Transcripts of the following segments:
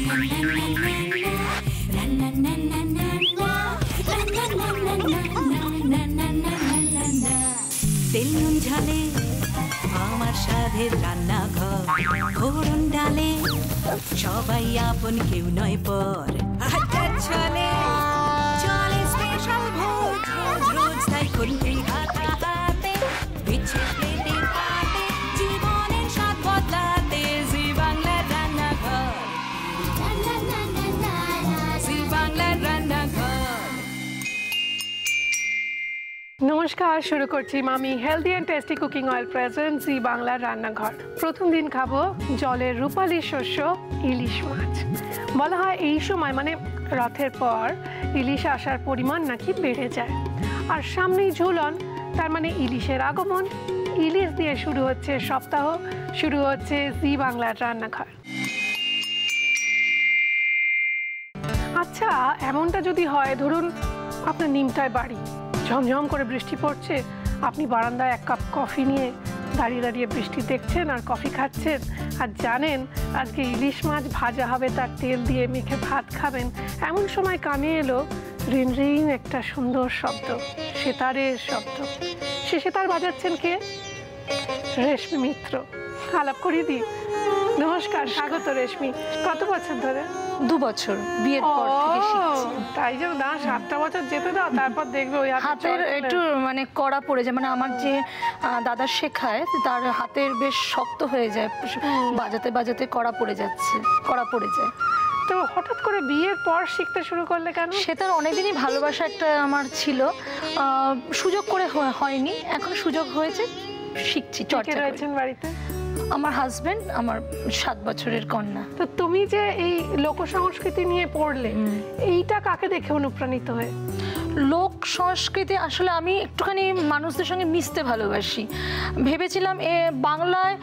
তেল নুন ঝালে আমার স্বাদের রান্নাঘর, ফোড়ন ডালে সবাই আপন, কেউ নয় পর। আড্ডার ছলে চলে স্পেশাল ভোজ, রোজ রোজ তাই খুন্তি হাতে বিচ্ছে প্লেটে পাতে, জীবনের স্বাদ বদলাতে জি বাংলার রান্নাঘর, জি বাংলার রান্নাঘর। নমস্কার, শুরু করছি Emami healthy and tasty cooking oil present Zee বাংলার রান্নাঘর। প্রথম দিন খাবো জলের রূপালী শস্য ইলিশ মাছ। বলা হয় এই সময় মানে রথের পর ইলিশ আসার পরিমাণ নাকি বেড়ে যায়, আর সামনেই ঝুলন, তার মানে ইলিশের আগমন। ইলিশ দিয়ে শুরু হচ্ছে সপ্তাহ, শুরু হচ্ছে জি বাংলার রান্নাঘর। আচ্ছা, এমনটা যদি হয়, ধরুন আপনার নিমতায় বাড়ি, ঝমঝম করে বৃষ্টি পড়ছে, আপনি বারান্দায় এক কাপ কফি নিয়ে দাঁড়িয়ে দাঁড়িয়ে বৃষ্টি দেখছেন আর কফি খাচ্ছেন, আর জানেন আজকে ইলিশ মাছ ভাজা হবে, তার তেল দিয়ে মেখে ভাত খাবেন। এমন সময় কানে এলো রিন রিন একটা সুন্দর শব্দ, সেতারের শব্দ। সে সেতার বাজাচ্ছেন কে? রেশমি মিত্র। আলাপ করিয়ে দিই। নমস্কার, স্বাগত রেশমি। কত বছর ধরে? 2 বছর, বিয়ের পর থেকে শিখছি। তাই যে না, 7টা বছর যেতে দাও, তারপর দেখবে ওই হাতের একটু মানে কড়া পড়ে যায়, মানে আমার যে দাদা শেখায় তার হাতের বেশ শক্ত হয়ে যায়, বাজাতে বাজাতে কড়া পড়ে যাচ্ছে, কড়া পড়ে যায়। তো হঠাৎ করে বিয়ের পর শিখতে শুরু করলে কেন? সেটার অনেকদিনই ভালোবাসা একটা আমার ছিল, সুযোগ করে হয়নি, এখন সুযোগ হয়েছে, শিখছি, চর্চা রয়েছেন বাড়িতে? আমার হাজবেন্ড, আমার 7 বছরের কন্যা। তো তুমি যে এই লোক সংস্কৃতি নিয়ে পড়লে, এইটা কাকে দেখে অনুপ্রাণিত হয়ে? লোক সংস্কৃতি আসলে আমি একটুখানি মানুষদের সঙ্গে মিশতে ভালোবাসি। ভেবেছিলাম বাংলায়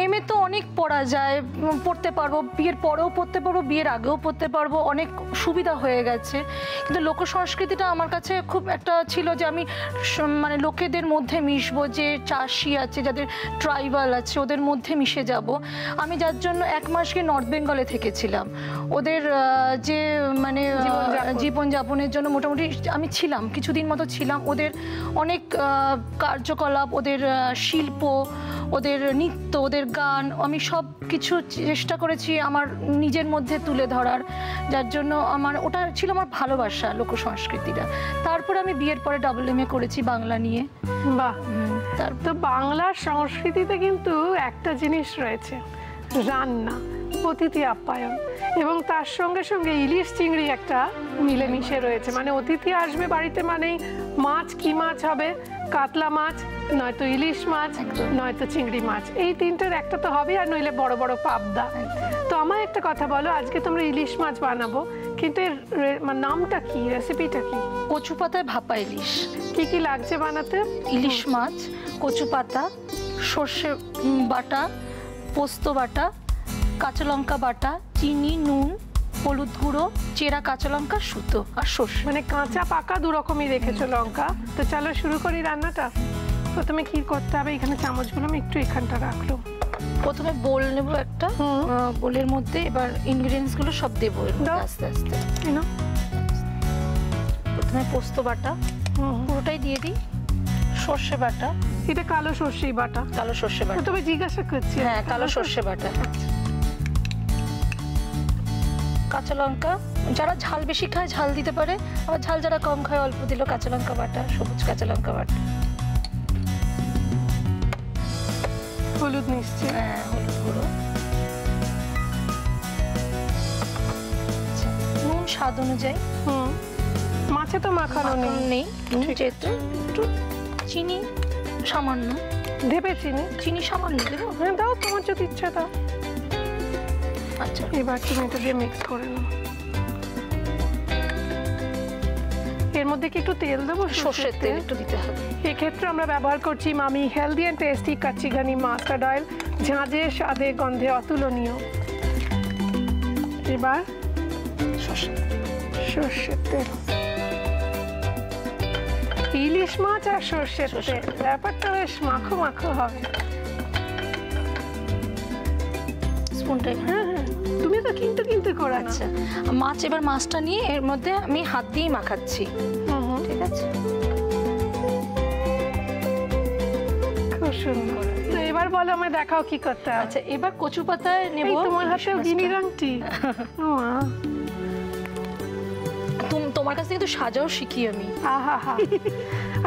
এমএ তো অনেক পড়া যায়, পড়তে পারবো, বিয়ের পরেও পড়তে পারবো, বিয়ের আগেও পড়তে পারবো, অনেক সুবিধা হয়ে গেছে। কিন্তু লোক সংস্কৃতিটা আমার কাছে খুব একটা ছিল যে আমি মানে লোকেদের মধ্যে মিশবো, যে চাষি আছে, যাদের ট্রাইবাল আছে, ওদের মধ্যে মিশে যাব। আমি যার জন্য 1 মাস গিয়ে নর্থ বেঙ্গলে থেকেছিলাম। ওদের যে মানে জীবনযাপনের জন্য মোটামুটি আমি ছিলাম, কিছুদিন মতো ছিলাম। ওদের অনেক কার্যকলাপ, ওদের শিল্প, ওদের নৃত্য, ওদের গান, আমি সব কিছু চেষ্টা করেছি আমার নিজের মধ্যে তুলে ধরার, যার জন্য আমার ওটা ছিল আমার ভালোবাসা, লোক সংস্কৃতিটা। তারপরে আমি বিয়ের পরে WMA করেছি বাংলা নিয়ে। বাহ। তো বাংলার সংস্কৃতিতে কিন্তু একটা জিনিস রয়েছে, রান্না, অতিথি আপ্যায়ন, এবং তার সঙ্গে সঙ্গে ইলিশ চিংড়ি একটা মিলেমিশে রয়েছে। মানে অতিথি আসবে বাড়িতে মানেই মাছ, কি মাছ হবে? কাতলা মাছ, নয়তো ইলিশ মাছ, নয়তো চিংড়ি মাছ, এই তিনটের একটা তো হবে, আর নইলে বড় বড় পাবদা। তো আমার একটা কথা বলো, আজকে তোমরা ইলিশ মাছ বানাবো, কিন্তু এর নামটা কি, রেসিপিটা কি? কচু পাতায় ভাপা ইলিশ। কি কি লাগছে বানাতে? ইলিশ মাছ, কচু পাতা, সর্ষে বাটা, পোস্ত বাটা, কাঁচা লঙ্কা বাটা, চিনি, নুন, হলুদ গুঁড়ো, চেরা কাঁচা লঙ্কা, সুতো আর সর্ষে। মানে কাঁচা পাকা দু রকমই রেখেছো লঙ্কা। তো চলো শুরু করি রান্নাটা। প্রথমে কি করতে হবে? এখানে চামচগুলো আমি একটু এখানটা রাখলো। প্রথমে বোল নেবো একটা, বোলের মধ্যে এবার ইনগ্রিডিয়েন্টস গুলো সব দেবো আস্তে আস্তে। প্রথমে পোস্ত বাটা পুরোটাই দিয়ে দিই, সর্ষে বাটা, এটা কালো সর্ষে বাটা, কালো সর্ষে বাটা। তবে জিজ্ঞাসা করছি, হ্যাঁ কালো সর্ষে বাটা। কাঁচা লঙ্কা, যারা ঝাল বেশি খায় ঝাল দিতে পারে, আবার ঝাল যারা কম খায় অল্প দিল। কাঁচা লঙ্কা বাটা, সবুজ কাঁচা লঙ্কা বাটা, হলুদ নিশ্চয়, হ্যাঁ হলুদ গুঁড়ো, নুন স্বাদ অনুযায়ী। মাছে তো মাখানো নেই যেহেতু, একটু চিনি সামান্য দেবে। চিনি সামান্য দেবো? হ্যাঁ দাও, তোমার যদি ইচ্ছা দাও। আচ্ছা, এবার তুমি এটা দিয়ে মিক্স করে নাও। এর মধ্যে কি একটু তেল দেবো? সর্ষের তেল একটু দিতে হবে। এক্ষেত্রে আমরা ব্যবহার করছি Emami healthy and tasty kacchi ঘানি মাস্টার্ড অয়েল, ঝাঁঝে স্বাদে গন্ধে অতুলনীয়। এবার সর্ষের তেল, ইলিশ মাছ আর সর্ষের তেল, ব্যাপারটা বেশ মাখো মাখো হবে। স্পুনটা, হ্যাঁ হ্যাঁ, তুমি তুমি তো কিন্তু করো। আচ্ছা, এবার মাছটা নিয়ে এর মধ্যে আমি হাত দিয়ে মাখাচ্ছি। ঠিক আছে, খুব সুন্দর। এবার বলো আমায়, দেখাও কি করতে হবে। আচ্ছা, এবার কচু পাতায় নেব। তোমার হাতে গিনি রংটি, তোমার কাছ থেকে তো সাজাও শিখি আমি।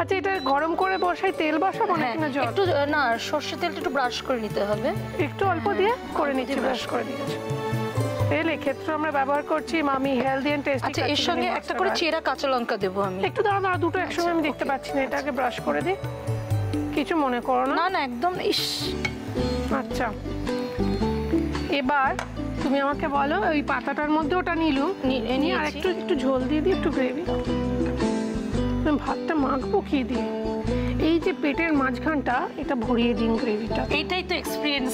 আচ্ছা, এটা গরম করে বসাই, তেল বসাবো না জল? একটু না, সর্ষে তেলটা একটু ব্রাশ করে নিতে হবে, একটু অল্প দিয়ে করে নিচ্ছি, ব্রাশ করে দিচ্ছি। তেল এক্ষেত্রে আমরা ব্যবহার করছি মামি হেলদি এন্ড টেস্টি। আচ্ছা, এর সঙ্গে একটা করে চেরা কাঁচা লঙ্কা দেবো আমি। একটু দাঁড়া, দুটো একসঙ্গে আমি দেখতে পাচ্ছি না, এটাকে ব্রাশ করে দিই, কিছু মনে করো না। না না, একদম। ইস, আচ্ছা, এবার তুমি আমাকে বলো, ওই পাতাটার মধ্যে ওটা নিলুম, নিয়ে আর একটু ঝোল দিয়ে দিই, একটু গ্রেভি। ভাতটা মাখবো কি দিয়ে? এই যে পেটের মাঝখানটা, এটা ভরিয়ে দিন গ্রেভিটা। এইটাই তো এক্সপিরিয়েন্স।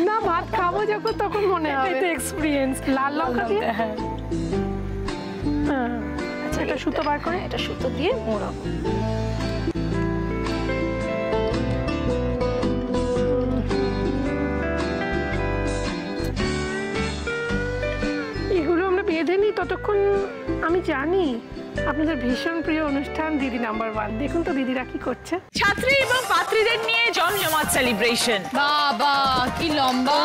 না, ভাত খাবো যখন তখন মনে হবে তো এক্সপিরিয়েন্স। লাল লঙ্কা দিয়ে, হ্যাঁ। আচ্ছা, এটা সুতো বার করে, এটা সুতো দিয়ে মোড়াবো। এগুলো আমরা বেঁধে নিই ততক্ষণ। আমি জানি আপনাদের ভীষণ প্রিয় অনুষ্ঠান দিদি নাম্বার 1। দেখুন তো দিদিরা কি করছে। ছাত্রী এবং পাত্রীদের নিয়ে জমজমাট সেলিব্রেশন। বাবা কি লম্বা!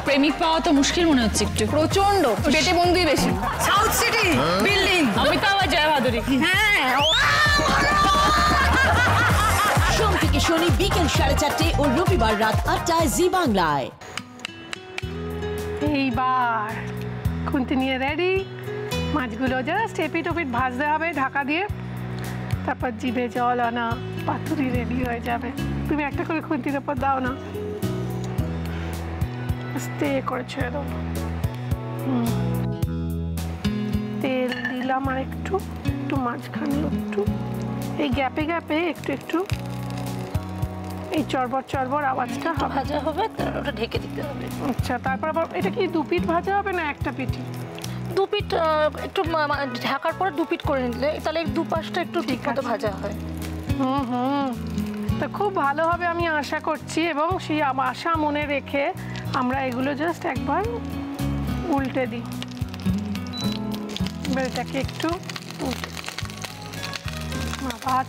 প্রেমিক পাওয়া তো মুশকিল মনে হচ্ছে একটু। প্রচন্ড পেটে বন্ধুই বেশি। South city building. আমি তো আবার জয় ভাদুরী। হ্যাঁ, সোম থেকে শনি বিকেল 4:30 ও রবিবার রাত 8টায় জি বাংলায়। এইবার খুন্তি নিয়ে রেডি, মাছগুলো জাস্ট এপিট ওপিট ভাজতে হবে ঢাকা দিয়ে, তারপর জিভে জল আনা, পাতুরি রেডি হয়ে যাবে। তুমি একটা করে খুন্তির ওপর দাও না, আস্তে করে ছেড়ে দেবো। তেল দিলাম আর একটু মাঝখানে, একটু এই গ্যাপে গ্যাপে একটু এই চরবর আওয়াজটা ভাজা হবে, ওটা ঢেকে দিতে হবে। আচ্ছা, তারপর আবার এটা কি 2 পিঠ ভাজা হবে না একটা পিঠই? 2 পিঠ, একটু ঢাকার পরে 2 পিঠ করে নিলে তাহলে দুপাশটা একটু ঠিকমতো ভাজা হয়। তো খুব ভালো হবে আমি আশা করছি, এবং সেই আশা মনে রেখে আমরা এগুলো জাস্ট একবার উল্টে দিই। এবার এটাকে একটু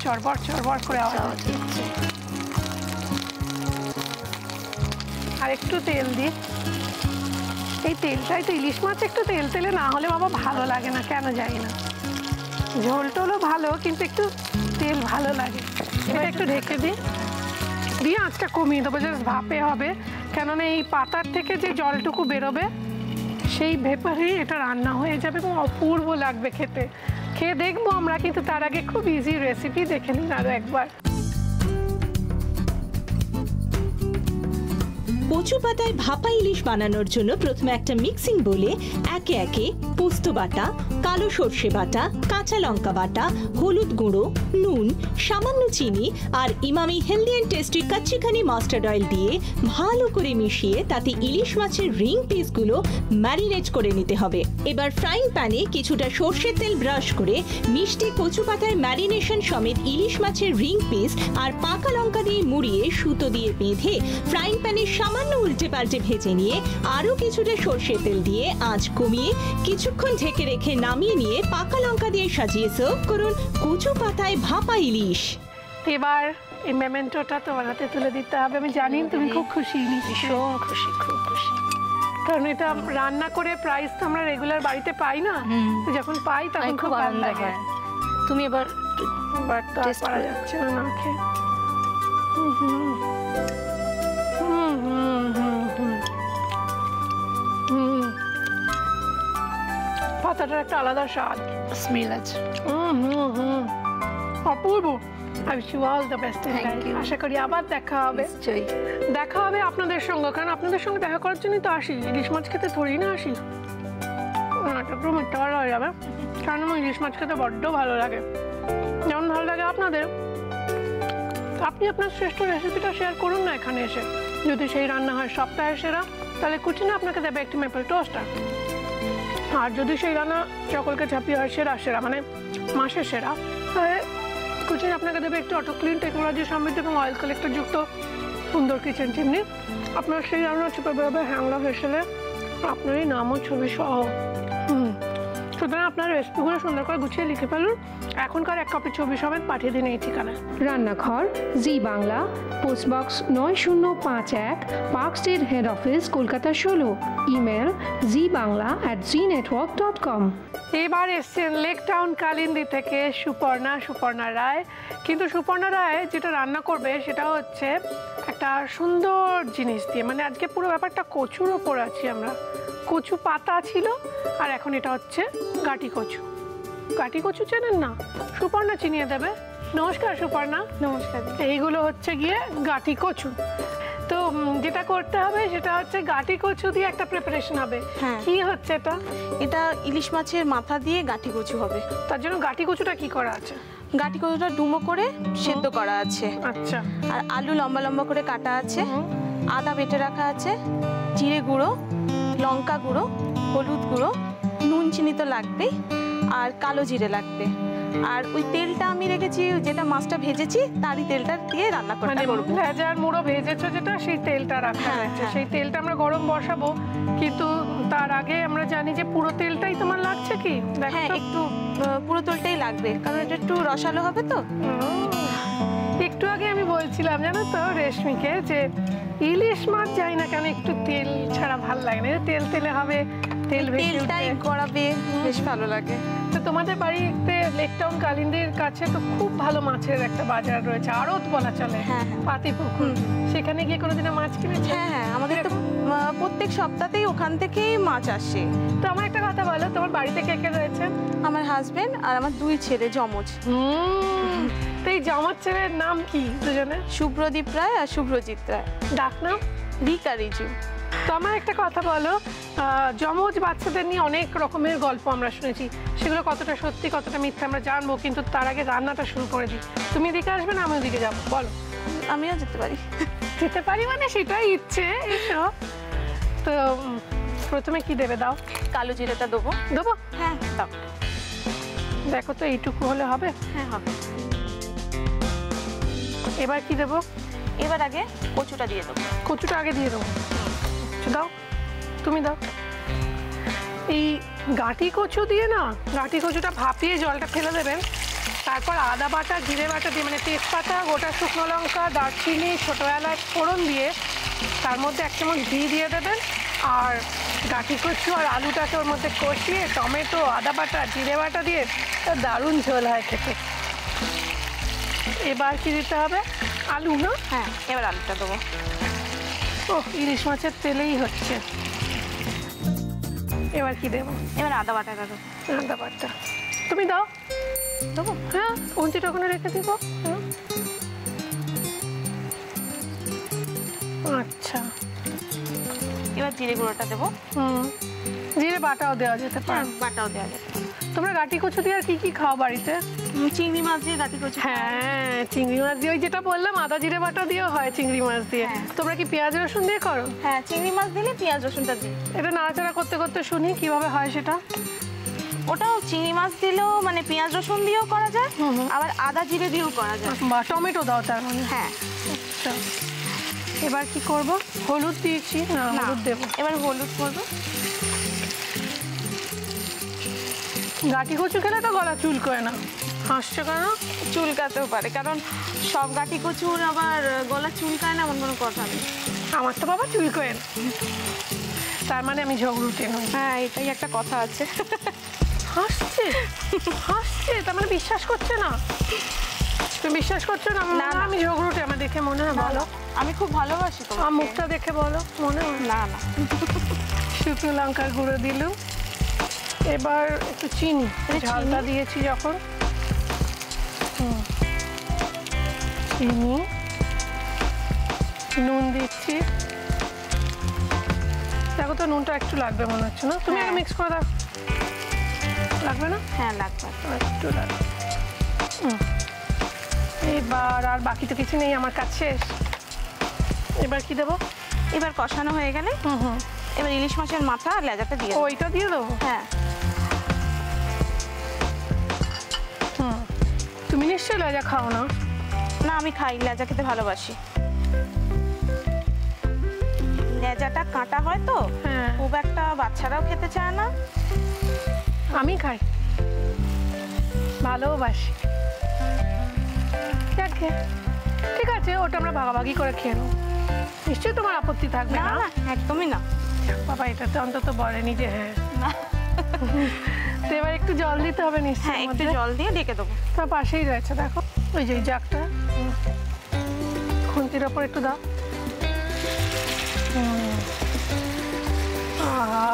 চরবর করে আওয়াজ দিচ্ছে। আর একটু তেল দিই, এই তেলটাই তো ইলিশ মাছ একটু তেলে না হলে বাবা ভালো লাগে না, কেন জানি না। ঝোল টোলও ভালো, কিন্তু একটু তেল ভালো লাগে। এটা একটু ঢেকে দিয়ে আঁচটা কমিয়ে দেবো, জাস্ট ভাপে হবে। কেননা এই পাতার থেকে যে জলটুকু বেরোবে সেই ভেপারেই এটা রান্না হয়ে যাবে এবং অপূর্ব লাগবে খেতে। খেয়ে দেখবো আমরা, কিন্তু তার আগে খুব ইজি রেসিপি দেখে নিন আরো একবার। কচু পাতায় ভাপা ইলিশ বানানোর জন্য প্রথমে একটা মিক্সিং বোলে একে একে পোস্ত বাটা, কালো সর্ষে বাটা, কাঁচা লঙ্কা বাটা, হলুদ গুঁড়ো, নুন, সামান্য চিনি আর Emami healthy and tasty kachi ghani mustard oil দিয়ে ভালো করে মিশিয়ে তাতে ইলিশ মাছের রিং পিসগুলো ম্যারিনেট করে নিতে হবে। এবার ফ্রাইং প্যানে কিছুটা সর্ষের তেল ব্রাশ করে মিষ্টি কচু পাতায় ম্যারিনেশন সমেত ইলিশ মাছের রিং পিস আর পাকা লঙ্কা দিয়ে মুড়িয়ে সুতো দিয়ে বেঁধে ফ্রাইং প্যানে সামান্য উল্টে পাল্টে ভেজে নিয়ে আরো কিছুটা সর্ষের তেল দিয়ে আঁচ কমিয়ে কিছুক্ষণ ঢেকে রেখে নামিয়ে নিয়ে পাকা লঙ্কা দিয়ে সাজিয়ে সার্ভ করুন কচু পাতায় ভাপা ইলিশ। এবার এই মেমেন্টোটা তোমার হাতে তুলে দিতে হবে। আমি জানি তুমি খুব খুশি। ভীষণ খুশি, খুব খুশি, কারণ এটা রান্না করে প্রাইস তো আমরা রেগুলার বাড়িতে পাই না, যখন পাই তখন খুব ভালো লাগে। তুমি এবার টেস্ট করা যাচ্ছে না খেয়ে। পাতাটার একটা আলাদা স্বাদ, স্মেল আছে। অপূর্ব। I wish you all the best in life. আশা করি আবার দেখা হবে। দেখা হবে আপনাদের সঙ্গে, কারণ আপনাদের সঙ্গে দেখা করার জন্যই তো আসি। ইলিশ মাছ খেতে থোড়ি না আসি। একটু মিথ্যা ভালো হয়ে যাবে, কারণ আমার ইলিশ মাছ খেতে বড্ড ভালো লাগে, যেমন ভালো লাগে আপনাদের। আপনি আপনার শ্রেষ্ঠ রেসিপিটা শেয়ার করুন না এখানে এসে। যদি সেই রান্না হয় সপ্তাহের সেরা, তাহলে কুচিনা আপনাকে দেবে একটি মেপল টোস্টার। আর যদি সেই রান্না সকলকে ঝাঁপিয়ে হয় সেরা মানে মাসের সেরা, তাহলে কুচিনা আপনাকে দেবে একটি অটো ক্লিন টেকনোলজি সমৃদ্ধ এবং অয়েল কালেক্টর যুক্ত সুন্দর কিচেন চিমনি। আপনার সেই রান্না চুপে বেরোবে হ্যাংলা হেসেলে আপনারই নাম ও ছবি সহ। সুতরাং আপনার রেসিপিগুলো সুন্দর করে গুছিয়ে লিখে ফেলুন, এখনকার 1 কপি ছবি সমেত পাঠিয়ে দিন এই ঠিকানায়। Rannaghar, Zee Bangla, post box 9051, park street, head office, Kolkata 16। Email zbangla@znetwork.com। এবার এসছেন লেক টাউন কালিন্দী থেকে সুপর্ণা রায়। কিন্তু সুপর্ণা রায় যেটা রান্না করবে সেটা হচ্ছে একটা সুন্দর জিনিস দিয়ে, মানে আজকে পুরো ব্যাপারটা কচুর ওপর আছি আমরা। কচু পাতা ছিল আর এখন এটা হচ্ছে গাটি কচু। গাটি কচু চেনেন না? সুপর্ণা চিনিয়ে দেবে। নমস্কার সুপর্ণা। নমস্কার। এইগুলো হচ্ছে গিয়ে গাটি কচু। তো যেটা করতে হবে সেটা হচ্ছে গাটি কচু দিয়ে একটা প্রিপারেশন হবে। হ্যাঁ। কি হচ্ছে এটা? এটা ইলিশ মাছের মাথা দিয়ে গাঁটি কচু হবে। তার জন্য গাটি কচুটা কি করা আছে? গাঁটি কচুটা ডুমো করে সেদ্ধ করা আছে। আচ্ছা। আর আলু লম্বা লম্বা করে কাটা আছে, আদা বেটে রাখা আছে, জিরে গুঁড়ো, লঙ্কা গুঁড়ো, হলুদ গুঁড়ো, নুন চিনি তো লাগবেই, আর কালো জিরে লাগবে। আর ওই তেলটা আমি রেখেছি, যেটা মাছটা ভেজেছি তারই তেলটা দিয়ে রান্না করতে করব। ভেজার মুড়ো ভেজেছো যেটা, সেই তেলটা রাখা হয়েছে। সেই তেলটা আমরা গরম বসাবো, কিন্তু তার আগে আমরা জানি যে পুরো তেলটাই তোমার লাগছে কি? হ্যাঁ, একটু পুরো তেলটাই লাগবে, কারণ এটা একটু রসালো হবে তো। একটু আগে আমি বলছিলাম জানো তো রেশমিকে যে ইলিশ মাছ যাই না কেন একটু তেল ছাড়া ভাল লাগে না, তেল তেলে হবে, তেল তেলটাই গড়াবে, বেশ ভালো লাগে। তো তোমাদের বাড়িতে লেক টাউন কালিন্দীর কাছে তো খুব ভালো মাছের একটা বাজার রয়েছে, আড়ত বলা চলে, পাতিপুকুর। সেখানে গিয়ে কোনোদিনও মাছ কিনেছো? হ্যাঁ, আমাদের তো প্রত্যেক সপ্তাহেই ওখান থেকেই মাছ আসে। তো আমার একটা কথা বলো, তোমার বাড়িতে কে কে রয়েছে? আমার হাজবেন্ড আর আমার 2 ছেলে যমজ। তো এই যমজ ছেলের নাম কি দুজনে? শুভ্রদীপ রায় আর শুভ্রজিৎ রায়। ডাক নাম? রিকা রিজু। তো আমার একটা কথা বলো, যমজ বাচ্চাদের নিয়ে অনেক রকমের গল্প আমরা শুনেছি, সেগুলো কতটা সত্যি কতটা মিথ্যা আমরা জানবো, কিন্তু তার আগে রান্নাটা শুরু করে দিই। তুমি এদিকে আসবে না আমি ওদিকে যাবো? বলো। আমিও যেতে পারি। যেতে পারি মানে সেটাই ইচ্ছে। এসো। তো প্রথমে কি দেবে দাও? কালো জিরেটা দেবো। দেবো? হ্যাঁ দাও। দেখো তো এইটুকু হলে হবে? হ্যাঁ হবে। এবার কি দেবো? এবার আগে কচুটা দিয়ে দেবো। কচুটা আগে দিয়ে দেবো? দাও, তুমি দাও। এই গাঁটি কচু দিয়ে না, গাঁটি কচুটা ভাপিয়ে জলটা ফেলে দেবেন, তারপর আদা বাটা জিরে বাটা দিয়ে, মানে তেজপাতা, গোটা শুকনো লঙ্কা, দারচিনি, ছোটো এলাচ ফোড়ন দিয়ে তার মধ্যে 1 চামচ ঘি দিয়ে দেবেন, আর গাঁটি কচু আর আলুটাকে ওর মধ্যে কষিয়ে টমেটো, আদা বাটা, জিরে বাটা দিয়ে দারুণ ঝোল হয় খেতে। এবার কি দিতে হবে? আলু না? হ্যাঁ, এবার আলুটা দেবো। ও, ইলিশ মাছের তেলেই হচ্ছে। এবার কি দেবো? এবার আদা বাটাটা দেবো। আদা বাটা তুমি দাও। দেবো? হ্যাঁ, কঞ্চিটা ওখানে রেখে দিব। আচ্ছা, এবার জিরে গুঁড়োটা দেবো। জিরে বাটাও দেওয়া যেতে পারে। বাটাও দেওয়া যেতে পারে। তোমরা গাঁটি কচু দিয়ে আর কি কি খাও বাড়িতে? চিংড়ি মাছ দিয়ে গাঁটি কচু। হ্যাঁ, চিংড়ি মাছ দিয়ে, ওই যেটা বললাম আদা জিরে বাটা দিয়েও হয় চিংড়ি মাছ দিয়ে। তোমরা কি পেঁয়াজ রসুন দিয়ে করো? হ্যাঁ, চিংড়ি মাছ দিলে পেঁয়াজ রসুনটা দিই। এটা নাড়াচাড়া করতে করতে শুনি কিভাবে হয় সেটা। ওটাও চিংড়ি মাছ দিলেও মানে পেঁয়াজ রসুন দিয়েও করা যায়, আবার আদা জিরে দিয়েও করা যায়। বা টমেটো দাও তার মানে? হ্যাঁ। আচ্ছা, এবার কি করব? হলুদ দিয়েছি না? হলুদ দেবো। এবার হলুদ করবো। গাঁটি কচু খেলে তো গলা চুলকোয় না, হাসছে কেন? চুলকাতেও পারে, কারণ সব গাঁটি কচুর আবার গলা চুলকায় না এমন কোনো কথা নেই। আমার তো বাবা চুলকোয় না, তার মানে আমি ঝগড়ুটে নই। হ্যাঁ, এটাই একটা কথা আছে। হাসছে হাসছে, তার মানে বিশ্বাস করছে না? তুমি বিশ্বাস করছো না? না, আমি ঝগড়ুটে আমার দেখে মনে হয়। বলো। আমি খুব ভালোবাসি তো। আমার মুখটা দেখে বলো, মনে হয়? না না। শুকনো লঙ্কার গুঁড়ো দিলুম, এবার একটু চিনি, ঝালটা দিয়েছি যখন, চিনি, নুন দিচ্ছি। দেখো তো নুনটা একটু লাগবে মনে হচ্ছে না? তুমি মিক্স করে দাও। লাগবে না? হ্যাঁ লাগবে, একটু লাগবে। এবার আর বাকি তো কিছু নেই, আমার কাজ শেষ। এবার কি দেবো? এবার কষানো হয়ে গেলে এবার ইলিশ মাছের মাথা আর লেজাটা দিয়ে ওইটা দিয়ে দেবো? হ্যাঁ। তুমি নিশ্চয়ই লেজা খাও না? না, আমি খাই, লেজা খেতে ভালোবাসি। লেজাটা কাঁটা হয় তো, হ্যাঁ। খুব একটা বাচ্চারাও খেতে চায় না। আমি খাই, ভালোবাসি। দেখে ঠিক আছে, ওটা আমরা ভাগাভাগি করে খেয়ে নেবো। নিশ্চয়ই তোমার আপত্তি থাকবে না না? না, একদমই না। বাবা এটা তো অন্তত বলেনি যে হ্যাঁ। না। তো এবার একটু জল দিতে হবে হ্যাঁ, নিশ্চয়ই। একটু জল দিয়ে ঢেকে দেবো। তার পাশেই রয়েছে দেখো ওই যে জাগটা, খুন্তির ওপর একটু দাও। আহা,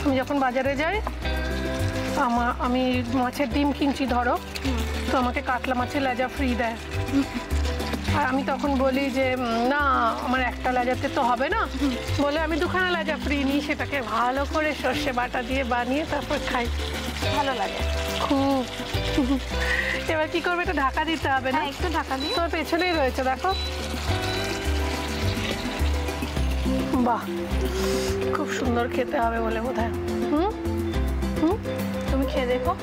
আমি যখন বাজারে যাই আমি মাছের ডিম কিনছি ধরো, তো আমাকে কাতলা মাছের লেজা ফ্রি দেয়। আর আমি তখন বলি যে না আমার একটা লেজাতে তো হবে না, বলে আমি দুখানা লেজা ফ্রি নিই, সেটাকে ভালো করে সর্ষে বাটা দিয়ে বানিয়ে তারপর খাই, ভালো লাগে খুব। এবার কি করবে, এটা ঢাকা দিতে হবে না? একটু ঢাকা দিয়ে। তোর পেছনেই রয়েছে দেখো। বাহ, খুব সুন্দর খেতে হবে বলে বোধহয়। তুমি খেয়ে দেখো।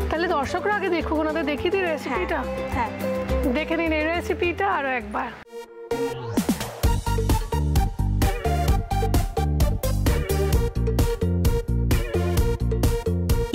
তাহলে দর্শকরা আগে দেখুক, ওনাদের দেখিয়ে দিই রেসিপিটা। হ্যাঁ, দেখে নিন এই রেসিপিটা আরো একবার।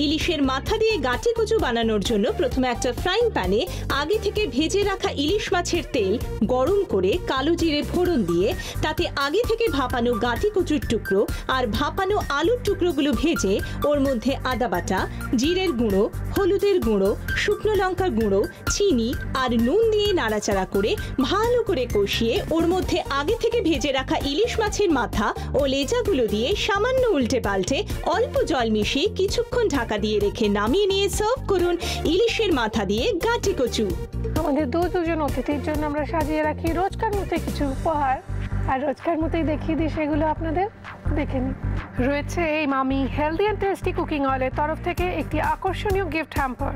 ইলিশের মাথা দিয়ে গাঁটি কচু বানানোর জন্য প্রথমে একটা ফ্রাইং প্যানে আগে থেকে ভেজে রাখা ইলিশ মাছের তেল গরম করে কালো জিরে ফোড়ন দিয়ে তাতে আগে থেকে ভাপানো গাঁটি কচুর টুকরো আর ভাপানো আলুর টুকরোগুলো ভেজে ওর মধ্যে আদা বাটা, জিরের গুঁড়ো, হলুদের গুঁড়ো, শুকনো লঙ্কার গুঁড়ো, চিনি আর নুন দিয়ে নাড়াচাড়া করে ভালো করে কষিয়ে ওর মধ্যে আগে থেকে ভেজে রাখা ইলিশ মাছের মাথা ও লেজাগুলো দিয়ে সামান্য উল্টে পাল্টে অল্প জল মিশিয়ে কিছুক্ষণ ঢাকা দিয়ে রেখে নামিয়ে নিয়ে সার্ভ করুন ইলিশের মাথা দিয়ে গাঁটি কচু। আমাদের দুজন অতিথির জন্য আমরা সাজিয়ে রাখি রোজকার মতো কিছু উপহার, আর রোজকার মতোই দেখিয়ে দিই সেগুলো আপনাদের। দেখে নিন, রয়েছে এই মামি হেলদি অ্যান্ড টেস্টি কুকিং অয়েলের তরফ থেকে একটি আকর্ষণীয় গিফট হ্যাম্পার,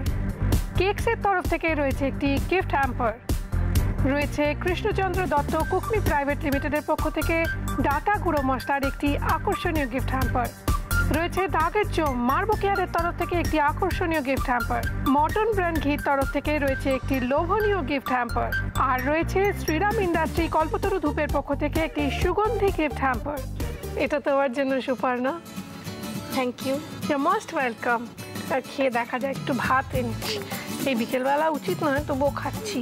কেকসের তরফ থেকে রয়েছে একটি গিফট হ্যাম্পার, রয়েছে কৃষ্ণচন্দ্র দত্ত কুকনি প্রাইভেট লিমিটেডের পক্ষ থেকে ডাটা গুঁড়ো মশলার একটি আকর্ষণীয় গিফট হ্যাম্পার, রয়েছে দাগের চোম মার্বো কেয়ারের তরফ থেকে একটি আকর্ষণীয় গিফট হ্যাম্পার, মটন ব্র্যান্ড ঘির তরফ থেকে রয়েছে একটি লোভনীয় গিফট হ্যাম্পার, আর রয়েছে শ্রীরাম ইন্ডাস্ট্রি কল্পতরু ধূপের পক্ষ থেকে একটি সুগন্ধি গিফট হ্যাম্পার। এটা তোমার জন্য সুপার না? Thank you. You most welcome. আর খেয়ে দেখা যায়, একটু ভাত এনেছি, এই বিকেলবেলা উচিত নয় তবুও খাচ্ছি,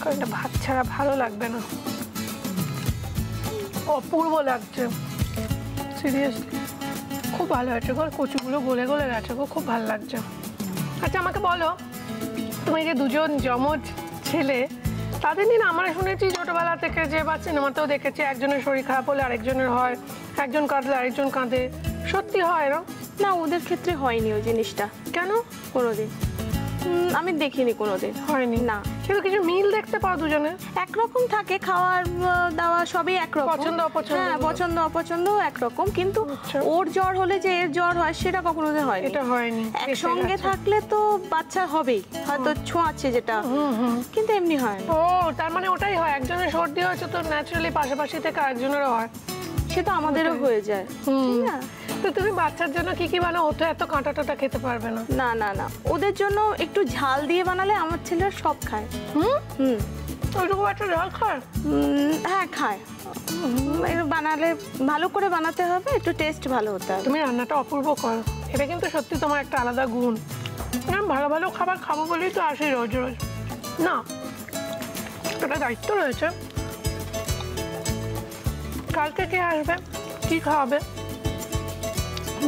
কারণ এটা ভাত ছাড়া ভালো লাগবে না। অপূর্ব লাগছে, সিরিয়াসলি খুব ভালো হয়েছে গো, কচুগুলো গলে গলে গেছে গো, খুব ভালো লাগছে। আচ্ছা আমাকে বলো, তুমি যে দুজন যমজ ছেলে তাদের নিয়ে আমরা শুনেছি ছোটবেলা থেকে যে বা সিনেমাতেও দেখেছি একজনের শরীর খারাপ হলে আরেকজনের হয়, একজন কাঁদলে আরেকজন কাঁদে, সত্যি হয় না? না, ওদের ক্ষেত্রে হয়নি ওই জিনিসটা। কেন? কোনোদিন আমি দেখিনি, কোনোদিন হয়নি। না, কিন্তু কিছু মিল দেখতে পাও দুজনে? একরকম থাকে, খাওয়ার দাওয়া সবই একরকম, পছন্দ অপছন্দ। হ্যাঁ, পছন্দ অপছন্দ একরকম, কিন্তু আচ্ছা। ওর জ্বর হলে যে এর জ্বর হয় সেটা কখনো হয় এটা হয়নি। একসঙ্গে থাকলে তো বাচ্চা হবেই, হয়তো ছোঁয়াচ্ছে যেটা, কিন্তু এমনি হয় না। ও তার মানে ওটাই হয়, একজনের সর্দি হয়েছে তো ন্যাচারালি পাশাপাশি থেকে আরেকজনেরও হয়, সে তো আমাদেরও হয়ে যায়। ঠিক না? তো তুমি বাচ্চার জন্য কি কি বানাও? ও তো এত কাঁটা টাটা খেতে পারবে না। না না না, ওদের জন্য একটু ঝাল দিয়ে বানালে আমার ছেলেরা সব খায়। ওইটুকু একটা ঝাল খায়? হ্যাঁ খায়, বানালে ভালো করে বানাতে হবে, একটু টেস্ট ভালো হতে হবে। তুমি রান্নাটা অপূর্ব করো, এটা কিন্তু সত্যি তোমার একটা আলাদা গুণ। ভালো ভালো খাবার খাবো বলেই তো আসি রোজ রোজ, না একটা দায়িত্ব রয়েছে। কালকে কে আসবে, কি খাওয়াবে?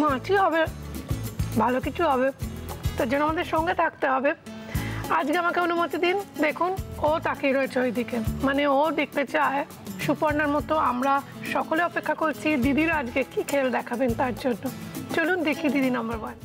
মাছই হবে, ভালো কিছু হবে, তার জন্য আমাদের সঙ্গে থাকতে হবে। আজকে আমাকে অনুমতি দিন, দেখুন ও তাকিয়ে রয়েছে ওইদিকে, মানে ও দেখতে চায় সুপর্ণার মতো। আমরা সকলে অপেক্ষা করছি দিদিরা আজকে কি খেল দেখাবেন তার জন্য। চলুন দেখি দিদি নাম্বার 1।